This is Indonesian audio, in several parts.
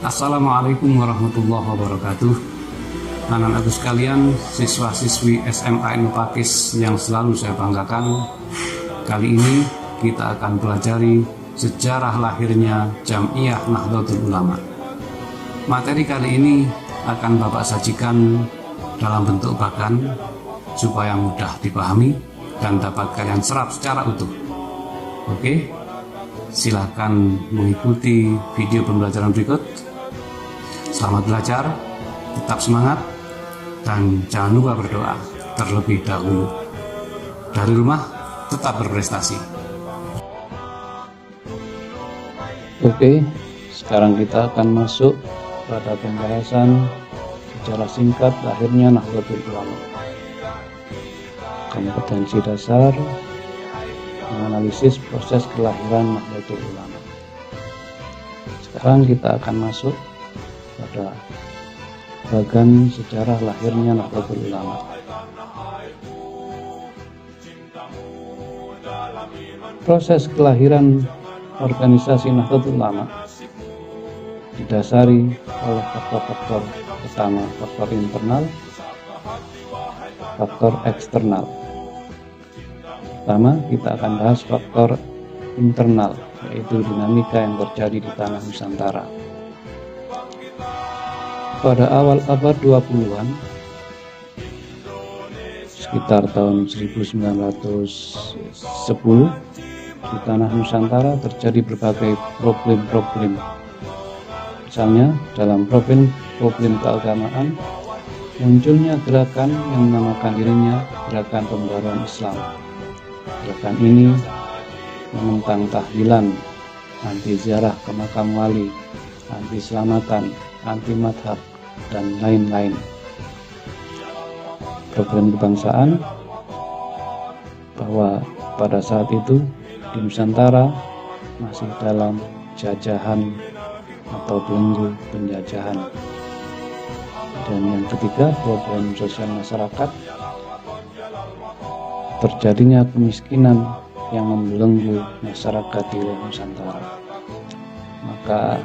Assalamualaikum warahmatullahi wabarakatuh. Anak-anakku sekalian, siswa-siswi SMA Ilmu Pakis yang selalu saya banggakan, kali ini kita akan pelajari sejarah lahirnya Jam'iyah Nahdlatul Ulama. Materi kali ini akan Bapak sajikan dalam bentuk bagan supaya mudah dipahami dan dapat kalian serap secara utuh. Oke, silakan mengikuti video pembelajaran berikut. Selamat belajar, tetap semangat, dan jangan lupa berdoa terlebih dahulu. Dari rumah, tetap berprestasi. Oke, sekarang kita akan masuk pada pembahasan sejarah singkat lahirnya Nahdlatul Ulama. Kompetensi dasar menganalisis proses kelahiran Nahdlatul Ulama. Sekarang kita akan masuk pada bagan sejarah lahirnya Nahdlatul Ulama. Proses kelahiran organisasi Nahdlatul Ulama didasari oleh faktor-faktor utama, faktor internal, faktor eksternal. Pertama, kita akan bahas faktor internal, yaitu dinamika yang terjadi di tanah Nusantara. Pada awal abad 20-an, sekitar tahun 1910, di tanah Nusantara terjadi berbagai problem-problem. Misalnya, dalam problem keagamaan, munculnya gerakan yang menamakan dirinya Gerakan Pembaruan Islam. Gerakan ini menentang tahlilan, anti ziarah ke makam wali, anti selamatan, anti madhab, dan lain-lain. Problem kebangsaan bahwa pada saat itu di Nusantara masih dalam jajahan atau belenggu penjajahan. Dan yang ketiga, problem sosial masyarakat, terjadinya kemiskinan yang membelenggu masyarakat di Nusantara. Maka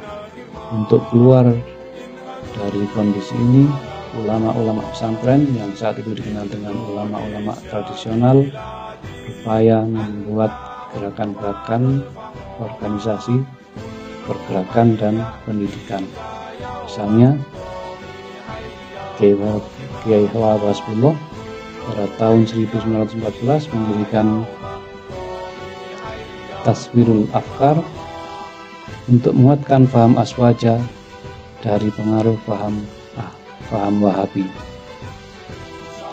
untuk keluar dari kondisi ini, ulama-ulama pesantren yang saat itu dikenal dengan ulama-ulama tradisional berupaya membuat gerakan-gerakan organisasi, pergerakan, dan pendidikan. Misalnya, Kiai Hasbullah pada tahun 1914 mendirikan Taswirul Afkar untuk menguatkan paham aswaja dari pengaruh paham Wahabi.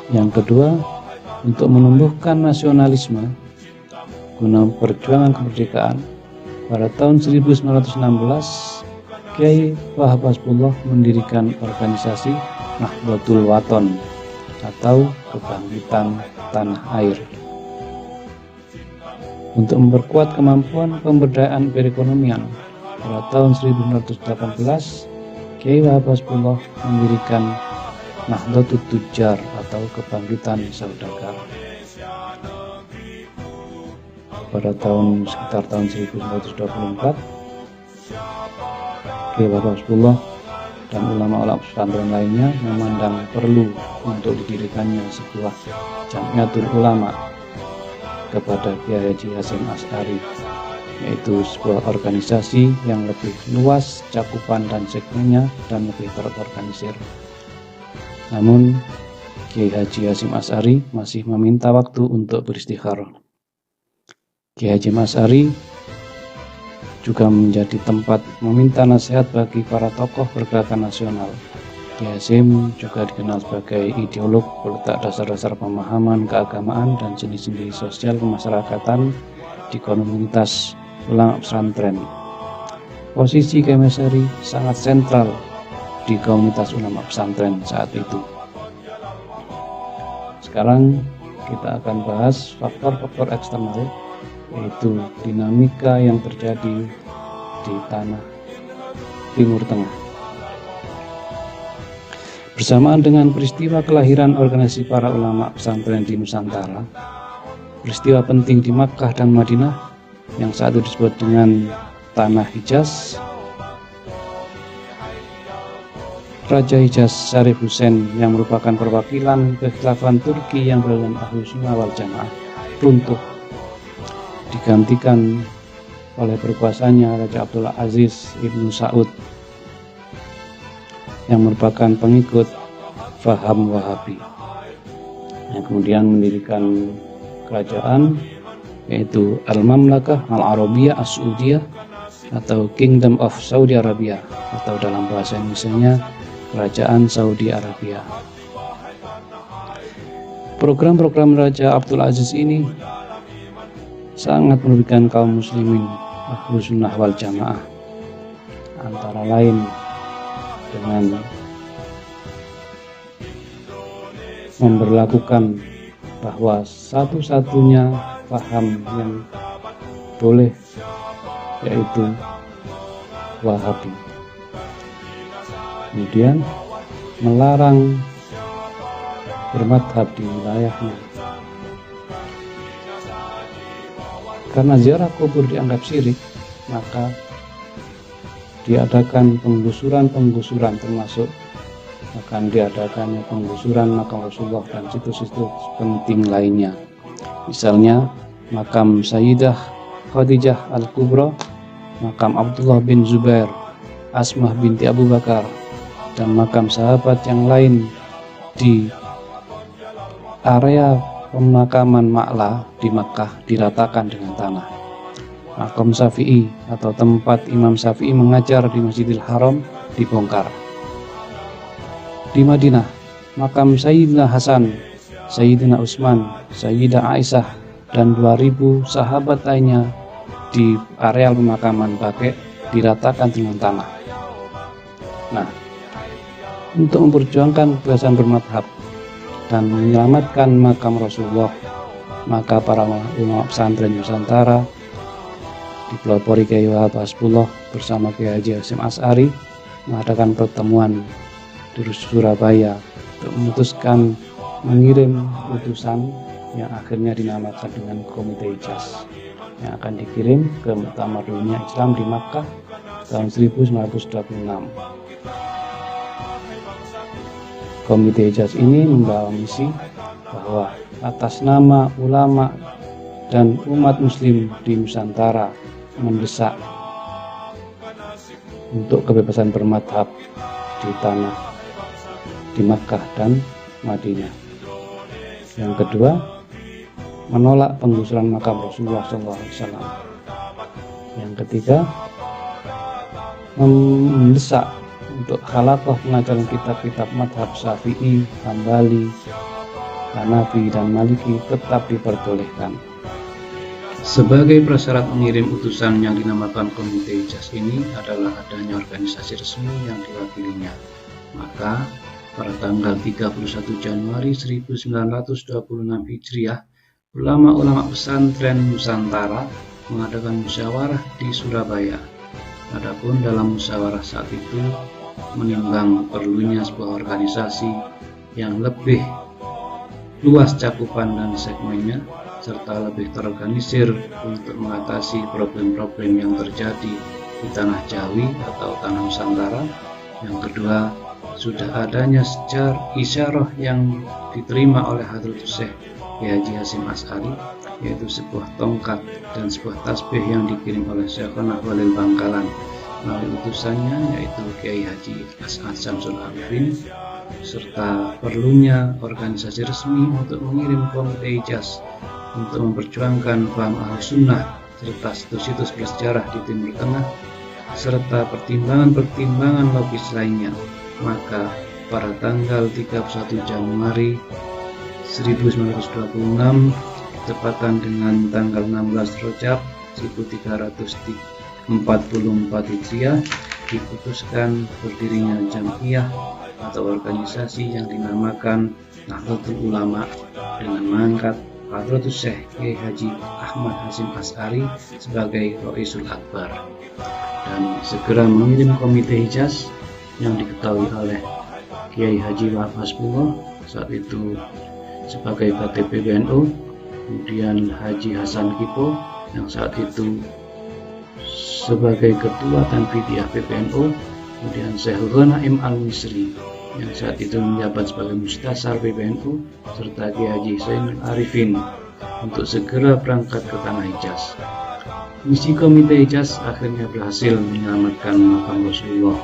Yang kedua, untuk menumbuhkan nasionalisme guna perjuangan kemerdekaan, pada tahun 1916 Kiai Hasbullah mendirikan organisasi Nahdlatul Wathon atau Kebangkitan Tanah Air untuk memperkuat kemampuan pemberdayaan perekonomian. Pada tahun 1918 Kiai Hasbullah mendirikan Nahdlatul Tujjar atau Kebangkitan Saudagar. Pada sekitar tahun 1924 Kiai Hasbullah dan ulama-ulama pesantren lainnya memandang perlu untuk didirikannya sebuah Jam'iyatul Ulama kepada Kiai Haji Hasyim Asy'ari, yaitu sebuah organisasi yang lebih luas cakupan dan segmennya dan lebih terorganisir. Namun Kiai Haji Hasyim Asy'ari masih meminta waktu untuk beristikharah. Kiai Hasyim Asy'ari juga menjadi tempat meminta nasihat bagi para tokoh pergerakan nasional. Kiai Hasyim juga dikenal sebagai ideolog peletak dasar-dasar pemahaman keagamaan dan sendi-sendi sosial kemasyarakatan di komunitas ulama pesantren. Posisi Kiai Asy'ari sangat sentral di komunitas ulama pesantren saat itu. Sekarang kita akan bahas faktor-faktor eksternal, yaitu dinamika yang terjadi di tanah Timur Tengah. Bersamaan dengan peristiwa kelahiran organisasi para ulama pesantren di Nusantara, peristiwa penting di Makkah dan Madinah yang saat itu disebut dengan Tanah Hijaz Raja Hijaz Syarif Hussein yang merupakan perwakilan kekhilafan Turki yang beraliran Ahlus Sunnah wal Jamaah runtuh, digantikan oleh berkuasanya Raja Abdul Aziz Ibnu Saud yang merupakan pengikut Faham Wahabi, yang kemudian mendirikan kerajaan yaitu Al-Mamlakah Al-Arabiyah As-Saudiyah atau Kingdom of Saudi Arabia, atau dalam bahasa Indonesianya Kerajaan Saudi Arabia. Program-program Raja Abdul Aziz ini sangat merugikan kaum muslimin Ahlus Sunnah wal Jamaah, antara lain dengan memberlakukan bahwa satu-satunya paham yang boleh yaitu Wahabi. Kemudian melarang bermadhab di wilayahnya. Karena ziarah kubur dianggap syirik, maka diadakan penggusuran termasuk akan diadakannya penggusuran makam Rasulullah dan situs-situs penting lainnya. Misalnya makam Sayyidah Khadijah Al-Kubra, makam Abdullah bin Zubair, Asmah binti Abu Bakar, dan makam sahabat yang lain di area pemakaman Ma'la di Makkah diratakan dengan tanah. Makam Syafi'i atau tempat Imam Syafi'i mengajar di Masjidil Haram dibongkar. Di Madinah, makam Sayyidina Hasan, Sayyidina Utsman, Sayyidah Aisyah, dan 2000 sahabat lainnya di areal pemakaman Baqi diratakan dengan tanah. Nah, untuk memperjuangkan kebebasan bermadhab dan menyelamatkan makam Rasulullah, maka para ulama pesantren Nusantara dipelopori Kiai Wahab Hasbullah bersama Kiai Haji Hasyim Asy'ari mengadakan pertemuan di Surabaya untuk memutuskan mengirim utusan yang akhirnya dinamakan dengan Komite Hijaz, yang akan dikirim ke Muktamar Dunia Islam di Makkah tahun 1926. Komite Hijaz ini membawa misi bahwa atas nama ulama dan umat muslim di Nusantara mendesak untuk kebebasan bermadhab di tanah di Makkah dan Madinah. Yang kedua, menolak penggusuran makam Rasulullah SAW. Yang ketiga, mendesak untuk khalaqah pengajaran kitab-kitab madhab Syafi'i, Hambali, Hanafi, dan Maliki tetap diperbolehkan. Sebagai prasyarat mengirim utusan yang dinamakan Komite Hijaz ini adalah adanya organisasi resmi yang diwakilinya. Maka pada tanggal 31 Januari 1926 Hijriah, ulama-ulama pesantren Nusantara mengadakan musyawarah di Surabaya. Adapun dalam musyawarah saat itu menimbang perlunya sebuah organisasi yang lebih luas cakupan dan segmennya serta lebih terorganisir untuk mengatasi problem-problem yang terjadi di tanah Jawi atau tanah Nusantara. Yang kedua, sudah adanya isyarah yang diterima oleh Hadratus Syekh Kiai Haji Hasyim Asy'ari, yaitu sebuah tongkat dan sebuah tasbih yang dikirim oleh Syekhona Walil Bangkalan melalui utusannya yaitu Kiai Haji As'ad Syamsul Arifin, serta perlunya organisasi resmi untuk mengirim Komite Hijaz untuk memperjuangkan paham Ahlus Sunnah serta situs-situs bersejarah di Timur Tengah serta pertimbangan-pertimbangan logis lainnya. Maka pada tanggal 31 Januari 1926 bertepatan dengan tanggal 16 Rajab 1344 Hijriah diputuskan berdirinya Jam'iyah atau organisasi yang dinamakan Nahdlatul Ulama dengan mengangkat Hadratus Syekh Kiai Haji Ahmad Hasyim Asy'ari sebagai Raisul Akbar dan segera mengirim Komite Hijaz yang diketahui oleh Kiai Haji Wahab Hasbullah saat itu sebagai Khatib PBNU, kemudian Haji Hasan Kipo yang saat itu sebagai Ketua Tanfidiyah PBNU, kemudian Syekh Ghanaim Al-Misri yang saat itu menjabat sebagai Mustasar PBNU, serta Kiai Haji Zainul Arifin untuk segera berangkat ke Tanah Hijaz. Misi Komite Hijaz akhirnya berhasil menyelamatkan makam Rasulullah,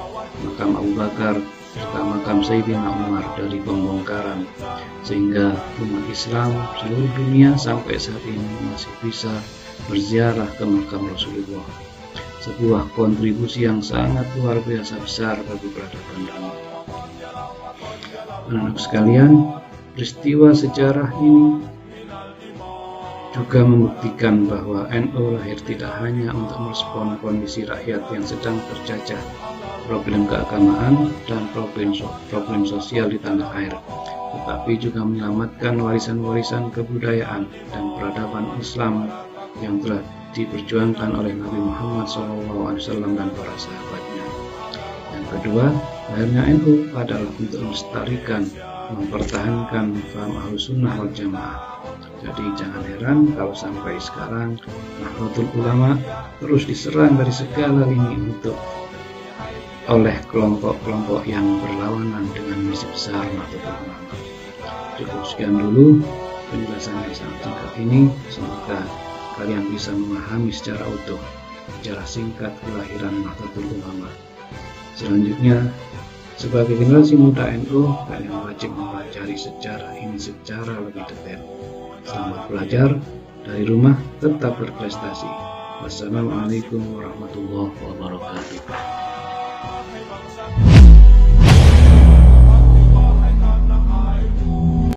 makam Abu Bakar, serta makam Sayyidina Umar dari pembongkaran, sehingga umat Islam seluruh dunia sampai saat ini masih bisa berziarah ke makam Rasulullah. Sebuah kontribusi yang sangat luar biasa besar bagi peradaban dunia. Anak-anak sekalian, peristiwa sejarah ini juga membuktikan bahwa NU lahir tidak hanya untuk merespon kondisi rakyat yang sedang terjajah, problem keagamaan dan problem sosial di tanah air, tetapi juga menyelamatkan warisan-warisan kebudayaan dan peradaban Islam yang telah diperjuangkan oleh Nabi Muhammad SAW dan para sahabatnya. Yang kedua, lahirnya NU adalah untuk melestarikan, mempertahankan paham Ahlussunnah wal Jamaah. Jadi jangan heran kalau sampai sekarang Nahdlatul Ulama terus diserang dari segala lini oleh kelompok-kelompok yang berlawanan dengan misi besar Nahdlatul Ulama. Cukup sekian dulu penjelasan yang sangat singkat ini. Semoga kalian bisa memahami secara utuh sejarah singkat kelahiran Nahdlatul Ulama. Selanjutnya, sebagai generasi muda NU, kalian wajib mempelajari sejarah ini secara lebih detail. Selamat belajar, dari rumah tetap berprestasi. Wassalamualaikum warahmatullahi wabarakatuh.